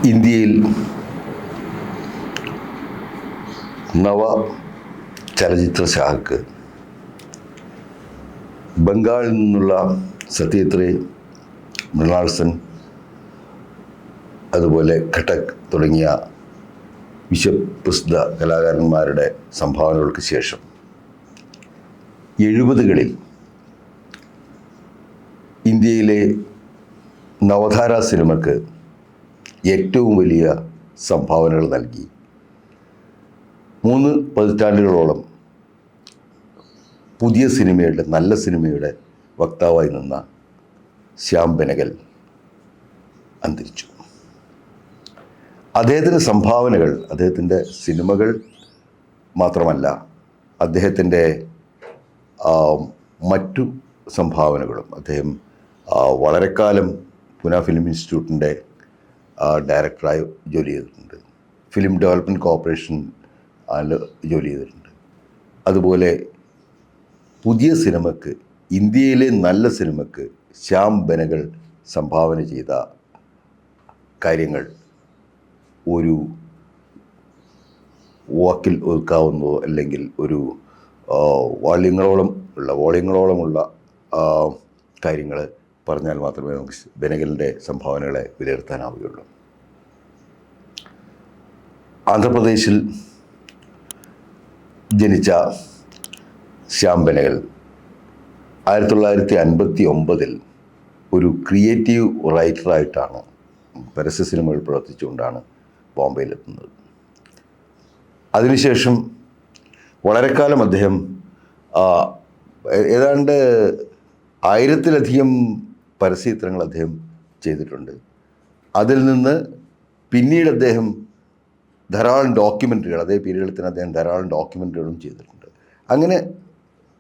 ഇന്ത്യയിൽ നവ ചലച്ചിത്ര ശാഖക്ക് ബംഗാളിൽ നിന്നുള്ള സത്യജിത്ത്, മൃണാൾ സെൻ, അതുപോലെ ഘട്ടക് തുടങ്ങിയ വിശ്വപ്രസിദ്ധ കലാകാരന്മാരുടെ സംഭാവനകൾക്ക് ശേഷം 70കളിൽ ഇന്ത്യയിലെ നവധാര സിനിമയ്ക്ക് ഏറ്റവും വലിയ സംഭാവനകൾ നൽകി 3 പതിറ്റാണ്ടുകളോളം പുതിയ സിനിമയുടെ, നല്ല സിനിമയുടെ വക്താവായി നിന്ന ശ്യാം ബെനഗൽ അന്തരിച്ചു. അദ്ദേഹത്തിൻ്റെ സംഭാവനകൾ, അദ്ദേഹത്തിൻ്റെ സിനിമകൾ മാത്രമല്ല, അദ്ദേഹത്തിൻ്റെ മറ്റു സംഭാവനകളും. അദ്ദേഹം വളരെക്കാലം പൂന ഫിലിം ഇൻസ്റ്റിറ്റ്യൂട്ടിൻ്റെ ഡയറക്ടറായി ജോലി ചെയ്തിട്ടുണ്ട്. ഫിലിം ഡെവലപ്മെൻറ്റ് കോർപ്പറേഷൻ ജോലി ചെയ്തിട്ടുണ്ട്. അതുപോലെ പുതിയ സിനിമയ്ക്ക്, ഇന്ത്യയിലെ നല്ല സിനിമയ്ക്ക് ശ്യാം ബെനഗൽ സംഭാവന ചെയ്ത കാര്യങ്ങൾ ഒരു വാക്കിൽ ഒതുക്കാവുന്നതോ അല്ലെങ്കിൽ ഒരു വോളിയങ്ങളോളമുള്ള കാര്യങ്ങൾ പറഞ്ഞാൽ മാത്രമേ നമുക്ക് ബെനഗലിൻ്റെ സംഭാവനകളെ വിലയിരുത്താനാവുകയുള്ളൂ. ആന്ധ്രാപ്രദേശിൽ ജനിച്ച ശ്യാം ബെനഗൽ 1959 ഒരു ക്രിയേറ്റീവ് റൈറ്ററായിട്ടാണ്, പരസ്യ സിനിമകൾ പ്രവർത്തിച്ചുകൊണ്ടാണ് ബോംബെയിലെത്തുന്നത്. അതിനുശേഷം വളരെക്കാലം അദ്ദേഹം ഏതാണ്ട് 1000-ലധികം പരസ്യചിത്രങ്ങൾ അദ്ദേഹം ചെയ്തിട്ടുണ്ട്. അതിൽ നിന്ന് പിന്നീട് അദ്ദേഹം ധാരാളം ഡോക്യുമെൻ്ററികൾ, അതേ പീരീഡിൽ തന്നെ അദ്ദേഹം ധാരാളം ഡോക്യുമെൻ്ററികളും ചെയ്തിട്ടുണ്ട്. അങ്ങനെ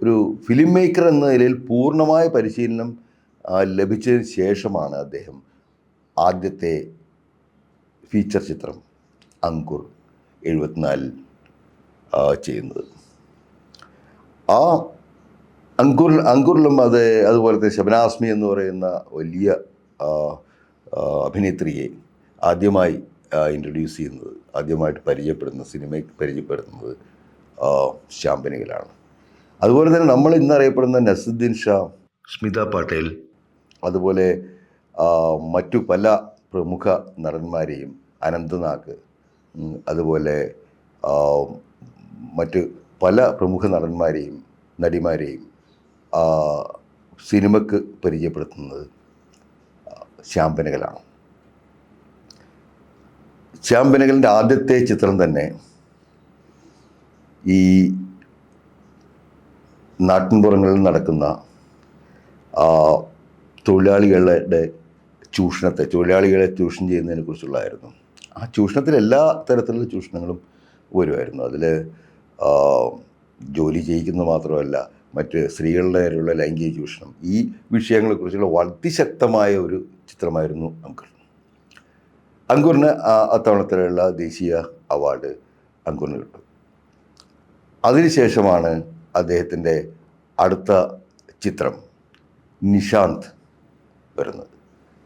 ഒരു ഫിലിം മേക്കർ എന്ന നിലയിൽ പൂർണ്ണമായ പരിശീലനം ലഭിച്ചതിന് ശേഷമാണ് അദ്ദേഹം ആദ്യത്തെ ഫീച്ചർ ചിത്രം അങ്കുർ 74 ചെയ്യുന്നത്. ആ അങ്കുറിലും അതുപോലത്തെ ശബനാസ്മി എന്ന് പറയുന്ന വലിയ അഭിനേത്രിയെ ആദ്യമായി ഇൻട്രൊഡ്യൂസ് ചെയ്യുന്നത്, ആദ്യമായിട്ട് പരിചയപ്പെടുത്തുന്നത് ശ്യാം ബെനഗലാണ്. അതുപോലെ തന്നെ നമ്മൾ ഇന്നറിയപ്പെടുന്ന നസറുദ്ദീൻ ഷാ, സ്മിത പാട്ടേൽ, അതുപോലെ മറ്റു പല പ്രമുഖ നടന്മാരെയും, അനന്തനാഗ്, അതുപോലെ മറ്റ് പല പ്രമുഖ നടന്മാരെയും നടിമാരെയും സിനിമയ്ക്ക് പരിചയപ്പെടുത്തുന്നത് ശ്യാം ബെനഗലാണ്. ശ്യാം ബെനഗലിൻ്റെ ആദ്യത്തെ ചിത്രം തന്നെ ഈ നാട്ടിൻപുറങ്ങളിൽ നടക്കുന്ന തൊഴിലാളികളെ ചൂഷണം ചെയ്യുന്നതിനെ കുറിച്ചുള്ളതായിരുന്നു. ആ ചൂഷണത്തിൽ എല്ലാ തരത്തിലുള്ള ചൂഷണങ്ങളും വരുമായിരുന്നു. അതിൽ ജോലി ചെയ്യിക്കുന്നത് മാത്രമല്ല, മറ്റ് സ്ത്രീകളുടെ നേരെയുള്ള ലൈംഗിക ചൂഷണം, ഈ വിഷയങ്ങളെക്കുറിച്ചുള്ള അതിശക്തമായ ഒരു ചിത്രമായിരുന്നു അങ്കുർ. അങ്കുറിന് അത്തവണത്തിലുള്ള ദേശീയ അവാർഡ് അങ്കുറിന് കിട്ടും. അതിനുശേഷമാണ് അദ്ദേഹത്തിൻ്റെ അടുത്ത ചിത്രം നിഷാന്ത് വരുന്നത്.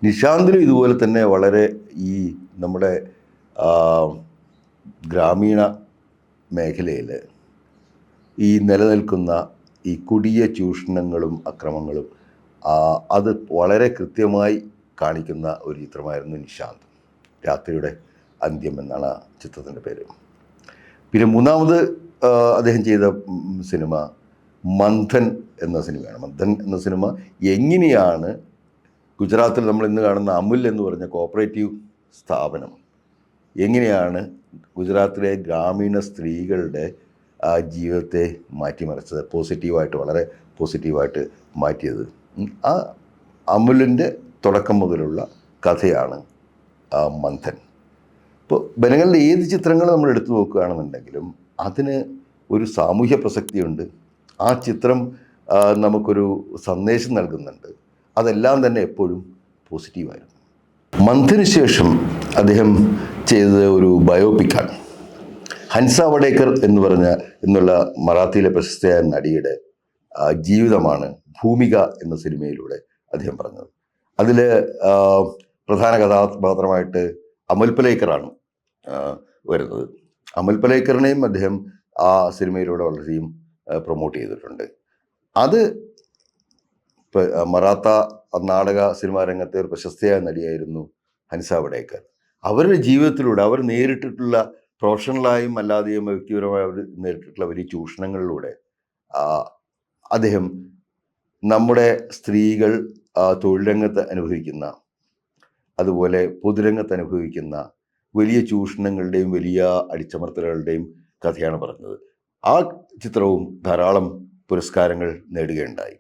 നിഷാന്തിനും ഇതുപോലെ തന്നെ വളരെ ഈ നമ്മുടെ ഗ്രാമീണ മേഖലയിൽ ഈ നിലനിൽക്കുന്ന ഈ കൊടിയ ചൂഷണങ്ങളും അക്രമങ്ങളും അത് വളരെ കൃത്യമായി കാണിക്കുന്ന ഒരു ചിത്രമായിരുന്നു നിഷാന്ത്. രാത്രിയുടെ അന്ത്യം എന്നാണ് ആ ചിത്രത്തിൻ്റെ പേര്. പിന്നെ മൂന്നാമത് അദ്ദേഹം ചെയ്ത സിനിമ മന്ഥൻ എന്ന സിനിമയാണ്. മന്ഥൻ എന്ന സിനിമ എങ്ങനെയാണ് ഗുജറാത്തിൽ നമ്മൾ ഇന്ന് കാണുന്ന അമുൽ എന്ന് പറഞ്ഞ കോപ്പറേറ്റീവ് സ്ഥാപനം എങ്ങനെയാണ് ഗുജറാത്തിലെ ഗ്രാമീണ സ്ത്രീകളുടെ ജീവിതത്തെ മാറ്റിമറിച്ചത്, പോസിറ്റീവായിട്ട്, വളരെ പോസിറ്റീവായിട്ട് മാറ്റിയത്. ആ അമുലിൻ്റെ തുടക്കം മുതലുള്ള കഥയാണ് മന്ഥൻ. ഇപ്പോൾ ബെനഗലിൻ്റെ ഏത് ചിത്രങ്ങൾ നമ്മൾ എടുത്തു നോക്കുകയാണെന്നുണ്ടെങ്കിലും അതിന് ഒരു സാമൂഹ്യ പ്രസക്തിയുണ്ട്. ആ ചിത്രം നമുക്കൊരു സന്ദേശം നൽകുന്നുണ്ട്. അതെല്ലാം തന്നെ എപ്പോഴും പോസിറ്റീവായിരുന്നു. മന്ഥന് ശേഷം അദ്ദേഹം ചെയ്തത് ഒരു ബയോപിക്കാണ്. ഹൻസ വടേക്കർ എന്നുള്ള മറാത്തിയിലെ പ്രശസ്തയായ നടിയുടെ ജീവിതമാണ് ഭൂമിക എന്ന സിനിമയിലൂടെ അദ്ദേഹം പറഞ്ഞത്. അതിൽ പ്രധാന കഥാപാത്രമായിട്ട് അമൽ പലേക്കറാണ് വരുന്നത്. അമൽ പലേക്കറിനെയും അദ്ദേഹം ആ സിനിമയിലൂടെ വളരെയും പ്രൊമോട്ട് ചെയ്തിട്ടുണ്ട്. അത് മറാത്ത നാടക സിനിമാ രംഗത്തെ ഒരു പ്രശസ്തയായ നടിയായിരുന്നു ഹൻസ വടേക്കർ. അവരുടെ ജീവിതത്തിലൂടെ അവർ നേരിട്ടിട്ടുള്ള പ്രൊഫഷണലായും അല്ലാതെയും വ്യക്തിപരമായി അവർ നേരിട്ടിട്ടുള്ള വലിയ ചൂഷണങ്ങളിലൂടെ അദ്ദേഹം നമ്മുടെ സ്ത്രീകൾ തൊഴിൽ രംഗത്ത് അനുഭവിക്കുന്ന, അതുപോലെ പൊതുരംഗത്ത് അനുഭവിക്കുന്ന വലിയ ചൂഷണങ്ങളുടെയും വലിയ അടിച്ചമർത്തലുകളുടെയും കഥയാണ് പറഞ്ഞത്. ആ ചിത്രവും ധാരാളം പുരസ്കാരങ്ങൾ നേടുകയുണ്ടായി.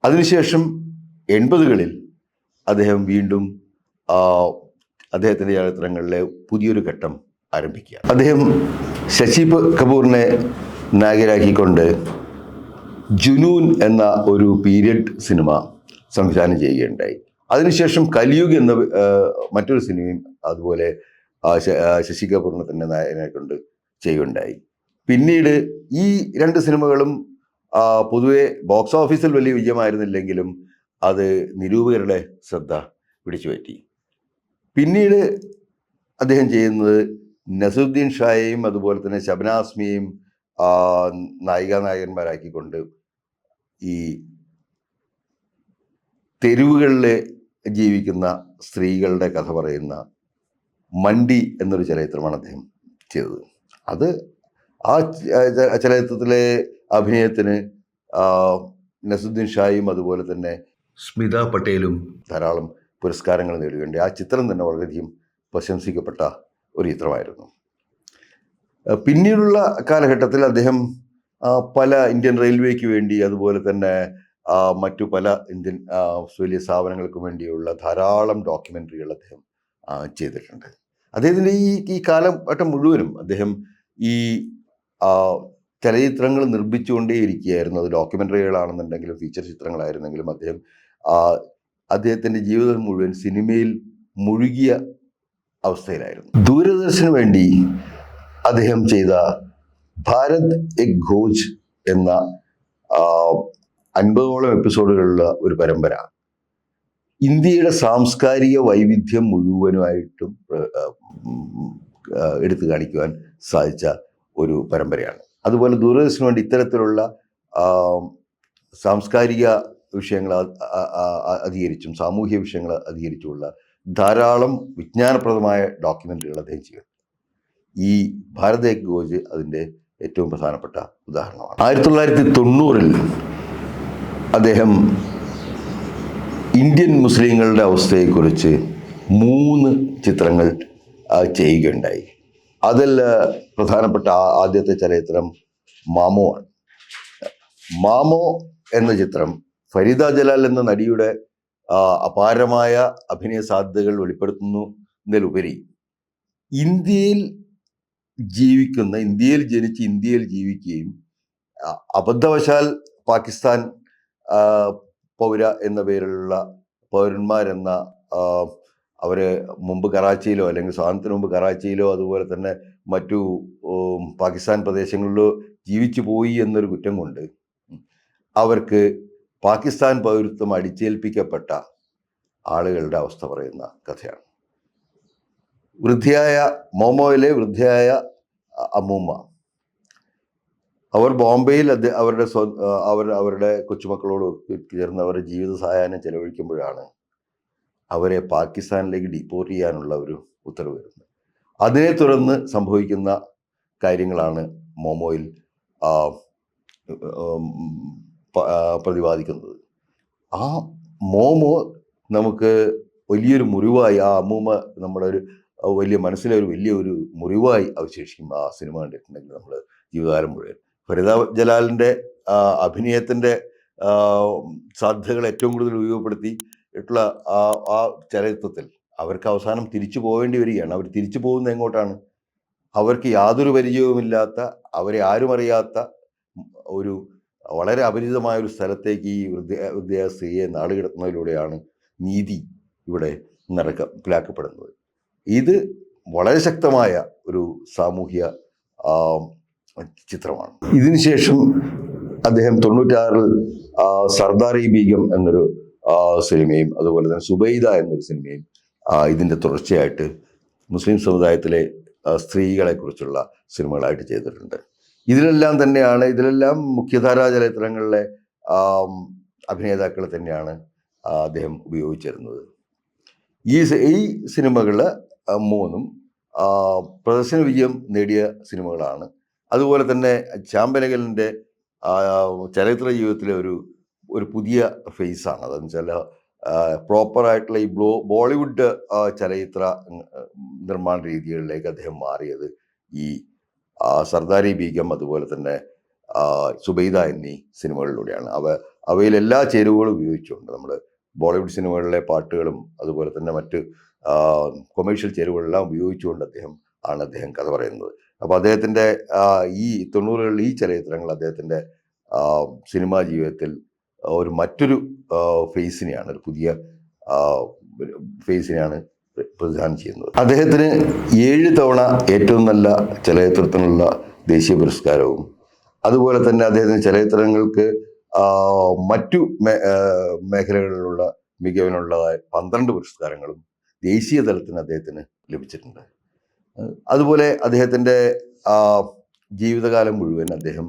അതിനുശേഷം 80കളിൽ അദ്ദേഹം വീണ്ടും അദ്ദേഹത്തിൻ്റെ ചലച്ചിത്രങ്ങളിലെ പുതിയൊരു ഘട്ടം ആരംഭിക്കുക. അദ്ദേഹം ശശി കപൂറിനെ നായകനാക്കിക്കൊണ്ട് ജുനൂൻ എന്ന ഒരു പീരിയഡ് സിനിമ സംവിധാനം ചെയ്യുകയുണ്ടായി. അതിനുശേഷം കലിയുഗ് എന്ന മറ്റൊരു സിനിമയും അതുപോലെ ശശി കപൂറിനെ തന്നെ നായകനായിക്കൊണ്ട് ചെയ്യുകയുണ്ടായി. പിന്നീട് ഈ 2 സിനിമകളും പൊതുവെ ബോക്സ് ഓഫീസിൽ വലിയ വിജയമായിരുന്നില്ലെങ്കിലും അത് നിരൂപകരുടെ ശ്രദ്ധ പിടിച്ചുപറ്റി. പിന്നീട് അദ്ദേഹം ചെയ്യുന്നത് നസറുദ്ദീൻ ഷായെയും അതുപോലെ തന്നെ ശബ്നാസ്മിയെയും നായികനായകന്മാരാക്കിക്കൊണ്ട് ഈ തെരുവുകളിൽ ജീവിക്കുന്ന സ്ത്രീകളുടെ കഥ പറയുന്ന മണ്ടി എന്നൊരു ചലച്ചിത്രമാണ് അദ്ദേഹം ചെയ്തത്. അത് ആ ചലച്ചിത്രത്തിലെ അഭിനയത്തിന് നസറുദ്ദീൻ ഷായും അതുപോലെ തന്നെ സ്മിത പട്ടേലും ധാരാളം പുരസ്കാരങ്ങൾ നേടുകയുണ്ട്. ആ ചിത്രം തന്നെ വളരെയധികം പ്രശംസിക്കപ്പെട്ട ഒരു ചിത്രമായിരുന്നു. പിന്നീടുള്ള കാലഘട്ടത്തിൽ അദ്ദേഹം പല ഇന്ത്യൻ റെയിൽവേക്ക് വേണ്ടി അതുപോലെ തന്നെ മറ്റു പല ഇന്ത്യൻ വലിയ വേണ്ടിയുള്ള ധാരാളം ഡോക്യുമെൻ്ററികൾ അദ്ദേഹം ചെയ്തിട്ടുണ്ട്. അദ്ദേഹത്തിൻ്റെ ഈ കാലഘട്ടം മുഴുവനും അദ്ദേഹം ഈ ചലച്ചിത്രങ്ങൾ നിർമ്മിച്ചുകൊണ്ടേയിരിക്കുകയായിരുന്നു. അത് ഡോക്യുമെൻ്ററികളാണെന്നുണ്ടെങ്കിലും ഫീച്ചർ ചിത്രങ്ങളായിരുന്നെങ്കിലും അദ്ദേഹത്തിൻ്റെ ജീവിതം മുഴുവൻ സിനിമയിൽ മുഴുകിയ അവസ്ഥയിലായിരുന്നു. ദൂരദർശന് വേണ്ടി അദ്ദേഹം ചെയ്ത ഭാരത് എക് ഘോജ് എന്ന 50ഓളം എപ്പിസോഡുകളുള്ള ഒരു പരമ്പര ഇന്ത്യയുടെ സാംസ്കാരിക വൈവിധ്യം മുഴുവനുമായിട്ടും എടുത്തു കാണിക്കുവാൻ സാധിച്ച ഒരു പരമ്പരയാണ്. അതുപോലെ ദൂരദർശന് വേണ്ടി ഇത്തരത്തിലുള്ള സാംസ്കാരിക വിഷയങ്ങൾ അധികരിച്ചും സാമൂഹ്യ വിഷയങ്ങൾ അധികരിച്ചുമുള്ള ധാരാളം വിജ്ഞാനപ്രദമായ ഡോക്യുമെൻ്ററികൾ അദ്ദേഹം ചെയ്യും. ഈ ഭാരത് എക് ഘോജ് അതിൻ്റെ ഏറ്റവും പ്രധാനപ്പെട്ട ഉദാഹരണമാണ്. 1990-ൽ അദ്ദേഹം ഇന്ത്യൻ മുസ്ലിങ്ങളുടെ അവസ്ഥയെക്കുറിച്ച് 3 ചിത്രങ്ങൾ ചെയ്യുകയുണ്ടായി. അതിൽ പ്രധാനപ്പെട്ട ആദ്യത്തെ ചലച്ചിത്രം മാമോ ആണ്. മാമോ എന്ന ചിത്രം ഫരീദ ജലാൽ എന്ന നടിയുടെ അപാരമായ അഭിനയ സാധ്യതകൾ വെളിപ്പെടുത്തുന്നതിലുപരി ഇന്ത്യയിൽ ജനിച്ച് ഇന്ത്യയിൽ ജീവിക്കുകയും അബദ്ധവശാൽ പാകിസ്ഥാൻ പൗര എന്ന പേരിലുള്ള പൗരന്മാരെന്ന അവര് മുമ്പ് കറാച്ചിയിലോ അല്ലെങ്കിൽ സ്വാതന്ത്ര്യത്തിന് മുമ്പ് കറാച്ചിയിലോ അതുപോലെ തന്നെ മറ്റു പാകിസ്ഥാൻ പ്രദേശങ്ങളിലോ ജീവിച്ചു പോയി എന്നൊരു കുറ്റം കൊണ്ട് അവർക്ക് പാകിസ്ഥാൻ പൗരത്വം അടിച്ചേൽപ്പിക്കപ്പെട്ട ആളുകളുടെ അവസ്ഥ പറയുന്ന കഥയാണ്. മോമോയിലെ വൃദ്ധയായ അമ്മൂമ്മ അവർ ബോംബെയിൽ അവരുടെ കൊച്ചുമക്കളോട് ചേർന്ന് അവരുടെ ജീവിത സായാഹ്നം ചെലവഴിക്കുമ്പോഴാണ് അവരെ പാകിസ്ഥാനിലേക്ക് ഡിപ്പോർട്ട് ചെയ്യാനുള്ള ഒരു ഉത്തരവ് വരുന്നത്. അതിനെ തുടർന്ന് സംഭവിക്കുന്ന കാര്യങ്ങളാണ് മോമോയിൽ പ്രതിപാദിക്കുന്നത്. ആ മോമോ നമുക്ക് വലിയൊരു മുറിവായി, ആ അമ്മൂമ്മ നമ്മുടെ ഒരു വലിയ മനസ്സിലെ ഒരു വലിയൊരു മുറിവായി അവശേഷിക്കും ആ സിനിമ കണ്ടിട്ടുണ്ടെങ്കിൽ നമ്മൾ ജീവിതകാലം മുഴുവൻ. ഫരീദ ജലാലിൻ്റെ അഭിനയത്തിൻ്റെ സാധ്യതകൾ ഏറ്റവും കൂടുതൽ ഉപയോഗപ്പെടുത്തിയിട്ടുള്ള ആ ചലച്ചിത്രത്തിൽ അവർക്ക് അവസാനം തിരിച്ചു പോകേണ്ടി വരികയാണ്. അവർ തിരിച്ചു പോകുന്നത് എങ്ങോട്ടാണ്? അവർക്ക് യാതൊരു പരിചയവുമില്ലാത്ത, അവരെ ആരും അറിയാത്ത ഒരു വളരെ അപരിചിതമായ ഒരു സ്ഥലത്തേക്ക് ഈ വൃദ്ധയായ സ്ത്രീയെ നാടുകിടത്തുന്നതിലൂടെയാണ് നീതി ഇവിടെ നടപ്പിലാക്കപ്പെടുന്നത്. ഇത് വളരെ ശക്തമായ ഒരു സാമൂഹ്യ ചിത്രമാണ്. ഇതിനുശേഷം അദ്ദേഹം 96-ൽ സർദാറി ബീഗം എന്നൊരു സിനിമയും അതുപോലെ തന്നെ സുബൈദ എന്നൊരു സിനിമയും ഇതിൻ്റെ തുടർച്ചയായിട്ട് മുസ്ലിം സമുദായത്തിലെ സ്ത്രീകളെക്കുറിച്ചുള്ള സിനിമകളായിട്ട് ചെയ്തിട്ടുണ്ട്. ഇതിലെല്ലാം മുഖ്യധാരാ ചലച്ചിത്രങ്ങളിലെ അഭിനേതാക്കളെ തന്നെയാണ് അദ്ദേഹം ഉപയോഗിച്ചിരുന്നത്. ഈ സിനിമകൾ മൂന്നും പ്രദർശന വിജയം നേടിയ സിനിമകളാണ്. അതുപോലെ തന്നെ ചാമ്പനകലിൻ്റെ ചലച്ചിത്ര ജീവിതത്തിലെ ഒരു പുതിയ ഫേസാണ്. അതെന്ന് വെച്ചാൽ പ്രോപ്പറായിട്ടുള്ള ഈ ബോളിവുഡ് ചലച്ചിത്ര നിർമ്മാണ രീതികളിലേക്ക് അദ്ദേഹം മാറിയത് ഈ സർദാരി ബീഗം അതുപോലെ തന്നെ സുബൈദ എന്നീ സിനിമകളിലൂടെയാണ്. അവയിൽ എല്ലാ ചേരുവകളും ഉപയോഗിച്ചുകൊണ്ട് നമ്മൾ ബോളിവുഡ് സിനിമകളിലെ പാട്ടുകളും അതുപോലെ തന്നെ മറ്റ് കൊമേഴ്ഷ്യൽ ചേരുവകളെല്ലാം ഉപയോഗിച്ചുകൊണ്ട് അദ്ദേഹം കഥ പറയുന്നത്. അപ്പോൾ അദ്ദേഹത്തിൻ്റെ ഈ 90കളിൽ ഈ ചലച്ചിത്രങ്ങൾ അദ്ദേഹത്തിൻ്റെ സിനിമാ ജീവിതത്തിൽ മറ്റൊരു ഫേസിനെയാണ്, ഒരു പുതിയ ഫേസിനെയാണ് പ്രതിദാനം ചെയ്യുന്നത്. അദ്ദേഹത്തിന് 7 തവണ ഏറ്റവും നല്ല ചലച്ചിത്രത്തിനുള്ള ദേശീയ പുരസ്കാരവും അതുപോലെ തന്നെ അദ്ദേഹത്തിന് ചലച്ചിത്രങ്ങൾക്ക് മറ്റു മേഖലകളിലുള്ള മികവിനുള്ളതായ 12 പുരസ്കാരങ്ങളും ദേശീയ തലത്തിന് അദ്ദേഹത്തിന് ലഭിച്ചിട്ടുണ്ട്. അതുപോലെ അദ്ദേഹത്തിൻ്റെ ജീവിതകാലം മുഴുവൻ അദ്ദേഹം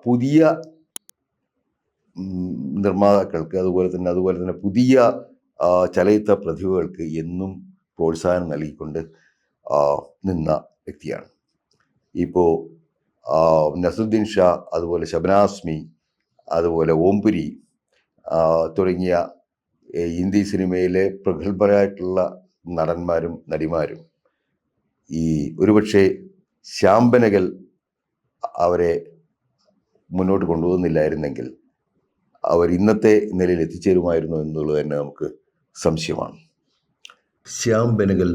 പുതിയ നിർമ്മാതാക്കൾക്ക് അതുപോലെ തന്നെ പുതിയ ചലച്ചിത്ര പ്രതിഭകൾക്ക് എന്നും പ്രോത്സാഹനം നൽകിക്കൊണ്ട് നിന്ന വ്യക്തിയാണ്. ഇപ്പോൾ നസറുദ്ദീൻ ഷാ, അതുപോലെ ശബനാസ്മി, അതുപോലെ ഓംപുരി തുടങ്ങിയ ഹിന്ദി സിനിമയിലെ പ്രഗത്ഭരായിട്ടുള്ള നടന്മാരും നടിമാരും ഒരുപക്ഷെ ശ്യാംബനഗൽ അവരെ മുന്നോട്ട് കൊണ്ടുപോകുന്നില്ലായിരുന്നെങ്കിൽ അവർ ഇന്നത്തെ നിലയിൽ എത്തിച്ചേരുമായിരുന്നു എന്നുള്ളത് തന്നെ നമുക്ക് സംശയമാണ്. ശ്യാംബനഗൽ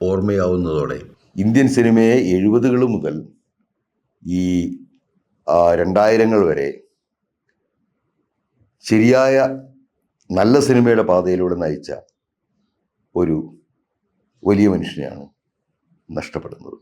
ഓർമ്മയാവുന്നതോടെ ഇന്ത്യൻ സിനിമയെ 70കൾ മുതൽ ഈ 2000ങ്ങൾ വരെ ശരിയായ നല്ല സിനിമയുടെ പാതയിലൂടെ നയിച്ച ഒരു വലിയ മനുഷ്യനെയാണ് നഷ്ടപ്പെടുന്നത്.